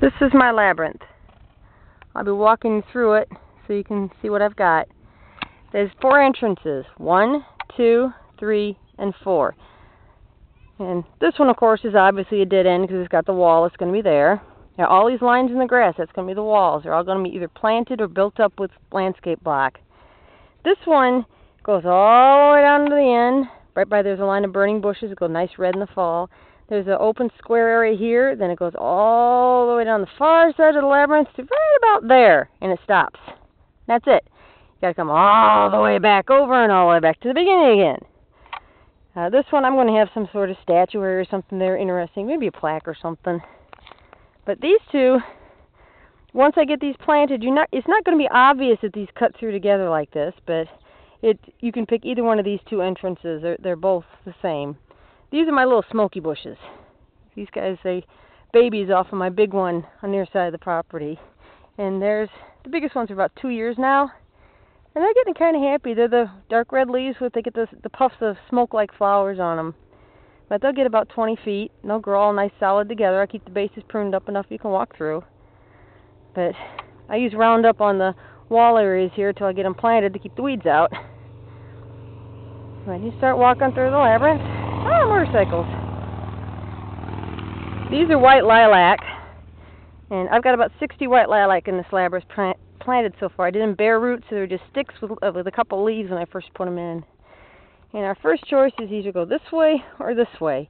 This is my labyrinth. I'll be walking through it so you can see what I've got. There's 4 entrances. 1, 2, 3, and 4. And this one, of course, is obviously a dead end because it's got the wall. It's going to be there. Now, all these lines in the grass, that's going to be the walls. They're all going to be either planted or built up with landscape block. This one goes all the way down to the end. Right by there's a line of burning bushes. It goes nice red in the fall. There's an open square area here. Then it goes all the way down the far side of the labyrinth to right about there. And it stops. That's it. You got to come all the way back over and all the way back to the beginning again. This one I'm going to have some sort of statuary or something there interesting. Maybe a plaque or something. But these two, once I get these planted, it's not going to be obvious that these cut through together like this, but you can pick either one of these 2 entrances. They're both the same. These are my little smoky bushes. These guys, they babies off of my big one on the other side of the property. And the biggest ones are about 2 years now. And they're getting kind of happy. They're the dark red leaves they get the puffs of smoke-like flowers on them. But they'll get about 20 feet, and they'll grow all nice solid together. I keep the bases pruned up enough you can walk through. But I use Roundup on the wall areas here till I get them planted to keep the weeds out. When you start walking through the labyrinth, motorcycles. These are white lilac, and I've got about 60 white lilac in this labyrinth planted so far. I did them bare roots, so they're just sticks with a couple leaves when I first put them in. And our first choice is either go this way or this way.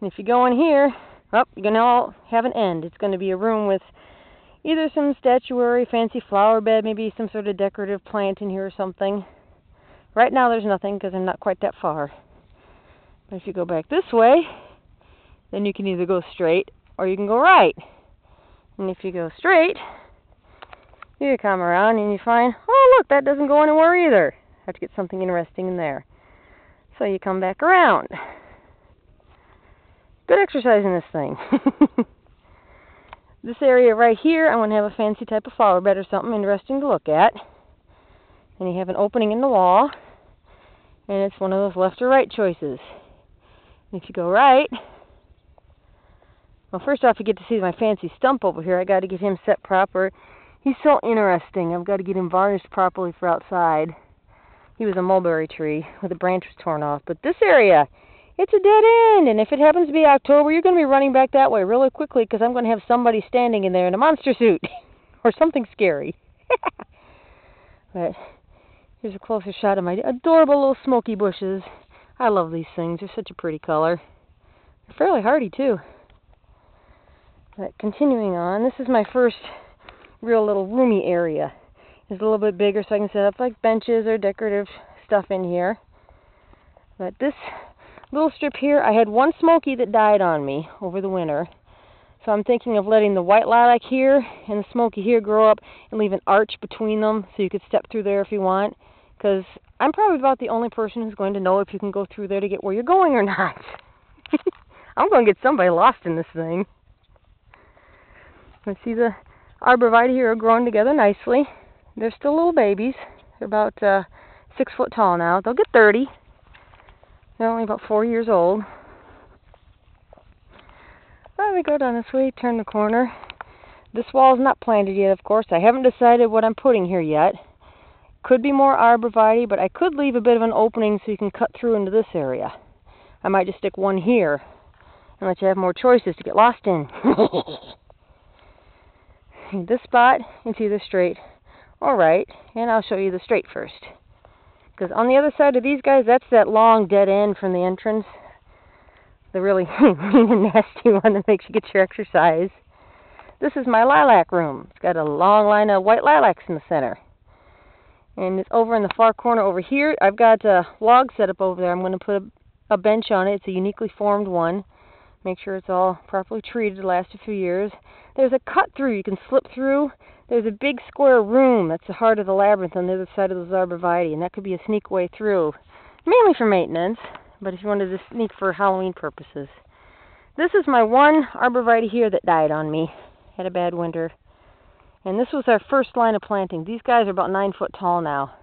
And if you go in here, you're going to all have an end. It's going to be a room with either some statuary, fancy flower bed, maybe some sort of decorative plant in here or something. Right now there's nothing because I'm not quite that far. But if you go back this way, then you can either go straight or you can go right. And if you go straight, you come around and you find, oh look, that doesn't go anywhere either. Have to get something interesting in there. So you come back around. Good exercise in this thing. This area right here, I'm going to have a fancy type of flower bed or something interesting to look at. And you have an opening in the wall. And it's one of those left or right choices. And if you go right, well, first off, you get to see my fancy stump over here. I got to get him set proper. He's so interesting. I've got to get him varnished properly for outside. He was a mulberry tree where the branch was torn off. But this area, it's a dead end. And if it happens to be October, you're going to be running back that way really quickly because I'm going to have somebody standing in there in a monster suit or something scary. But here's a closer shot of my adorable little smoky bushes. I love these things. They're such a pretty color. They're fairly hardy, too. But continuing on, this is my first real little roomy area. It's a little bit bigger so I can set up like benches or decorative stuff in here. But this little strip here, I had one smoky that died on me over the winter. So I'm thinking of letting the white lilac here and the smoky here grow up and leave an arch between them so you could step through there if you want. Because I'm probably about the only person who's going to know if you can go through there to get where you're going or not. I'm going to get somebody lost in this thing. Let's see, the arborvitae here are growing together nicely. They're still little babies. They're about 6 foot tall now. They'll get 30. They're only about 4 years old. Well, we go down this way, turn the corner. This wall is not planted yet, of course. I haven't decided what I'm putting here yet. Could be more arborvitae, but I could leave a bit of an opening so you can cut through into this area. I might just stick one here and let you have more choices to get lost in. This spot, it's either straight or right, and I'll show you the straight first. Because on the other side of these guys, that's that long dead end from the entrance. The really mean and nasty one that makes you get your exercise. This is my lilac room. It's got a long line of white lilacs in the center. And it's over in the far corner over here. I've got a log set up over there. I'm going to put a bench on it. It's a uniquely formed one. Make sure it's all properly treated to last a few years. There's a cut through you can slip through. There's a big square room that's the heart of the labyrinth on the other side of those arborvitae, and that could be a sneak way through. Mainly for maintenance, but if you wanted to sneak for Halloween purposes. This is my one arborvitae here that died on me. Had a bad winter. And this was our first line of planting. These guys are about 9 foot tall now.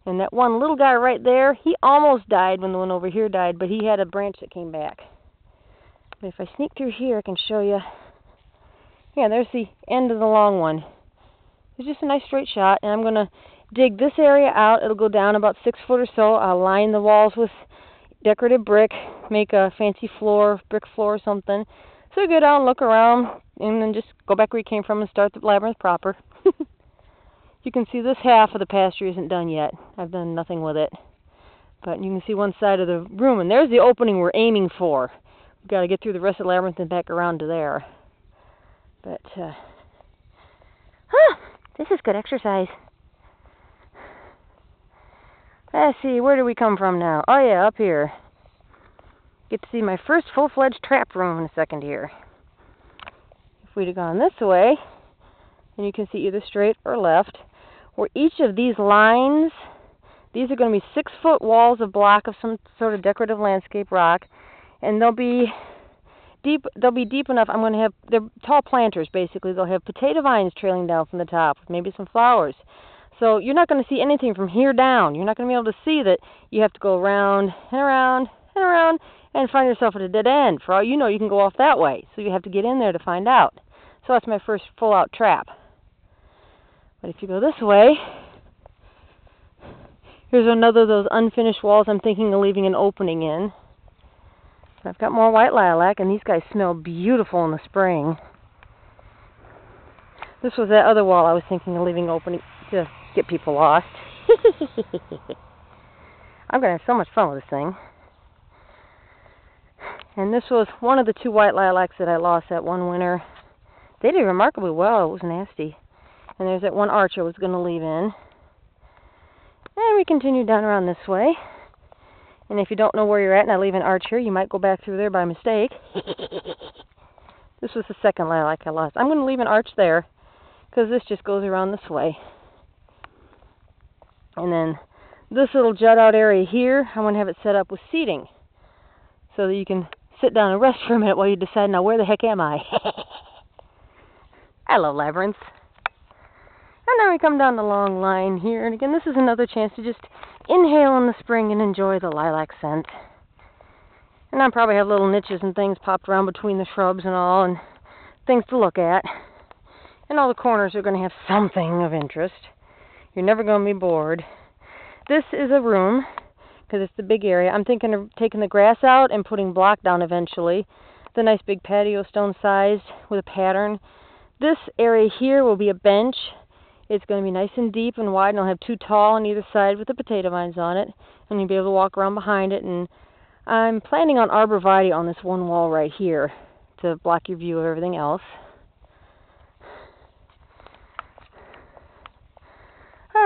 And that one little guy right there, he almost died when the one over here died, but he had a branch that came back. But if I sneak through here, I can show you Yeah, there's the end of the long one. It's just a nice straight shot, and I'm going to dig this area out. It'll go down about 6 foot or so. I'll line the walls with decorative brick, make a fancy floor, brick floor or something. So you go down, look around, and then just go back where you came from and start the labyrinth proper. You can see this half of the pasture isn't done yet. I've done nothing with it. But you can see one side of the room, and there's the opening we're aiming for. We've got to get through the rest of the labyrinth and back around to there. But, this is good exercise. Let's see, where do we come from now? Oh yeah, up here. Get to see my first full-fledged trap room in a second here. If we'd have gone this way, then you can see either straight or left, where each of these lines, these are going to be 6-foot walls of block of some sort of decorative landscape rock, and they'll be deep enough. I'm going to have, they're tall planters basically. They'll have potato vines trailing down from the top with maybe some flowers. So you're not going to see anything from here down. You're not going to be able to see that you have to go around and around and around and find yourself at a dead end. For all you know, you can go off that way. So you have to get in there to find out. So that's my first full-out trap. But if you go this way, here's another of those unfinished walls I'm thinking of leaving an opening in. I've got more white lilac, and these guys smell beautiful in the spring. This was that other wall I was thinking of leaving opening to get people lost. I'm going to have so much fun with this thing. And this was one of the 2 white lilacs that I lost that one winter. They did remarkably well. It was nasty. And there's that one arch I was going to leave in. And we continue down around this way. And if you don't know where you're at and I leave an arch here, you might go back through there by mistake. This was the second lilac I lost. I'm going to leave an arch there because this just goes around this way. And then this little jut out area here, I'm going to have it set up with seating so that you can sit down and rest for a minute while you decide, now where the heck am I? I love labyrinths. And then we come down the long line here, and again, this is another chance to just inhale in the spring and enjoy the lilac scent. And I probably have little niches and things popped around between the shrubs and all, and things to look at. And all the corners are going to have something of interest. You're never going to be bored. This is a room, because it's the big area. I'm thinking of taking the grass out and putting block down eventually. The nice big patio, stone-sized, with a pattern. This area here will be a bench. It's going to be nice and deep and wide, and I'll have 2 tall on either side with the potato vines on it, and you'll be able to walk around behind it. And I'm planning on arborvitae on this one wall right here to block your view of everything else.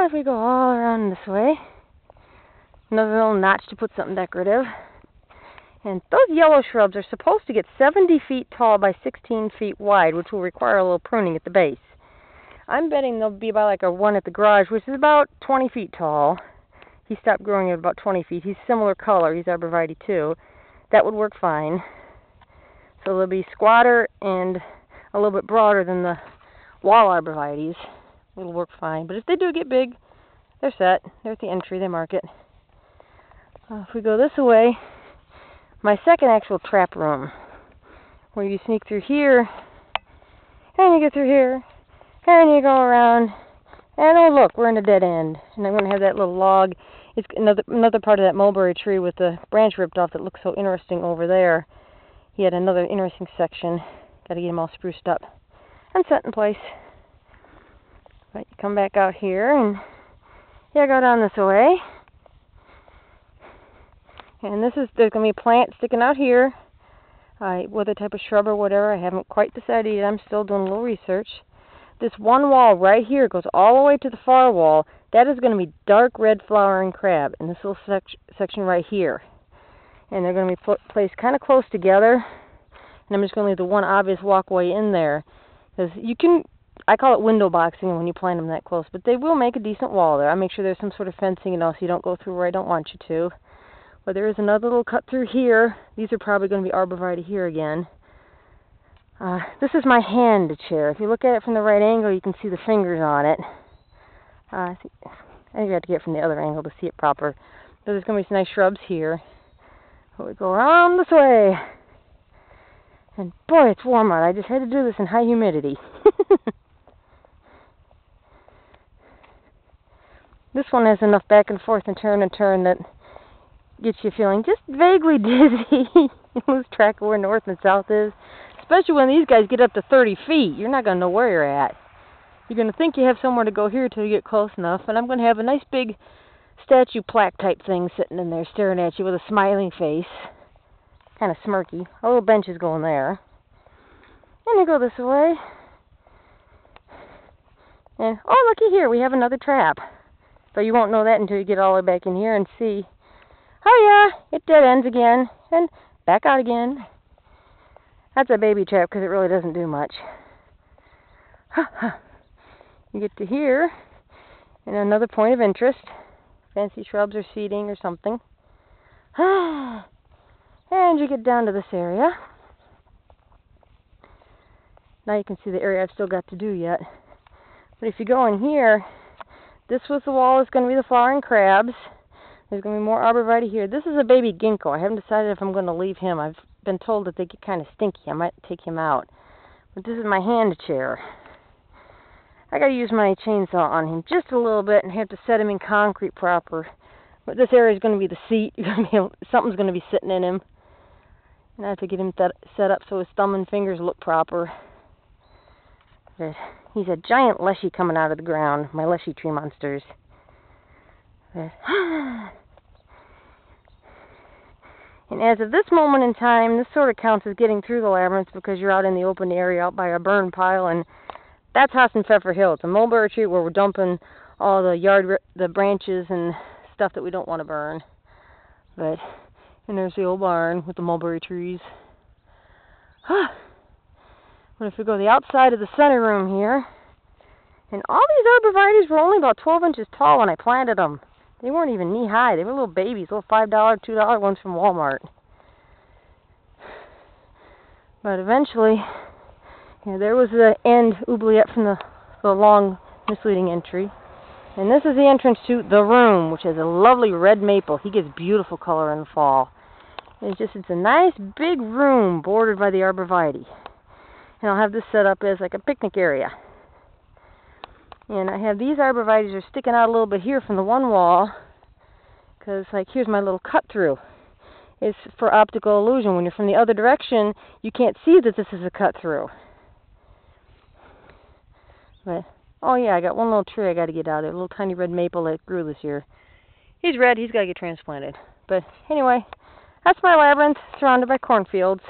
If we go all around this way, another little notch to put something decorative. And those yellow shrubs are supposed to get 70 feet tall by 16 feet wide, which will require a little pruning at the base. I'm betting they'll be about like a one at the garage, which is about 20 feet tall. He stopped growing at about 20 feet. He's similar color. He's arborvitae too. That would work fine. So they'll be squatter and a little bit broader than the wall arborvitaes. It'll work fine. But if they do get big, they're set. They're at the entry. They mark it. If we go this way, my second actual trap room, where you sneak through here, and you get through here, and you go around, and oh look, we're in a dead end. And I'm going to have that little log. It's another part of that mulberry tree with the branch ripped off that looks so interesting over there. He had another interesting section. Got to get him all spruced up and set in place. But you come back out here, and yeah, go down this way. And this is, there's going to be a plant sticking out here. What type of shrub or whatever, I haven't quite decided yet. I'm still doing a little research. This one wall right here goes all the way to the far wall. That is going to be dark red flowering crab in this little section right here. And they're going to be placed kind of close together. And I'm just going to leave the one obvious walkway in there. Because you can, I call it window boxing when you plant them that close. But they will make a decent wall there. I make sure there's some sort of fencing and all, so you don't go through where I don't want you to. But there is another little cut through here. These are probably going to be arborvitae here again. This is my hand chair. If you look at it from the right angle, you can see the fingers on it. I think you have to get it from the other angle to see it proper. So there's going to be some nice shrubs here. But we go around this way. And boy, it's warm out. I just had to do this in high humidity. This one has enough back and forth and turn that gets you feeling just vaguely dizzy. You lose track of where north and south is. Especially when these guys get up to 30 feet. You're not going to know where you're at. You're going to think you have somewhere to go here till you get close enough. And I'm going to have a nice big statue plaque type thing sitting in there staring at you with a smiling face. Kind of smirky. A little bench is going there. And you go this way. And, oh, looky here. We have another trap. But you won't know that until you get all the way back in here and see. Oh, yeah. It dead ends again. And back out again. That's a baby trap because it really doesn't do much. You get to here. And another point of interest. Fancy shrubs or seeding or something. And you get down to this area. Now you can see the area I've still got to do yet. But if you go in here, this was the wall that's going to be the flowering crabs. There's going to be more arborvitae here. This is a baby ginkgo. I haven't decided if I'm going to leave him. I've been told that they get kind of stinky. I might take him out. But this is my hand chair. I got to use my chainsaw on him just a little bit and have to set him in concrete proper. But this area is going to be the seat. Something's going to be sitting in him. And I have to get him set up so his thumb and fingers look proper. But he's a giant leshy coming out of the ground. My leshy tree monsters. But and as of this moment in time, this sort of counts as getting through the labyrinth because you're out in the open area out by a burn pile, and that's Haas and Pfeffer Hill. It's a mulberry tree where we're dumping all the branches and stuff that we don't want to burn. But and there's the old barn with the mulberry trees. But if we go to the outside of the center room here, and all these arborvitaes were only about 12 inches tall when I planted them. They weren't even knee-high. They were little babies, little $5, $2 ones from Walmart. But eventually, there was the end oubliette from the long, misleading entry. And this is the entrance to the room, which has a lovely red maple. He gets beautiful color in the fall. And it's a nice big room bordered by the arborvitae. And I'll have this set up as like a picnic area. And I have these arborvitaes are sticking out a little bit here from the one wall. Because, like, here's my little cut through. It's for optical illusion. When you're from the other direction, you can't see that this is a cut through. But, oh yeah, I got one little tree I got to get out of there. A little tiny red maple that grew this year. He's red. He's got to get transplanted. But anyway, that's my labyrinth surrounded by cornfields.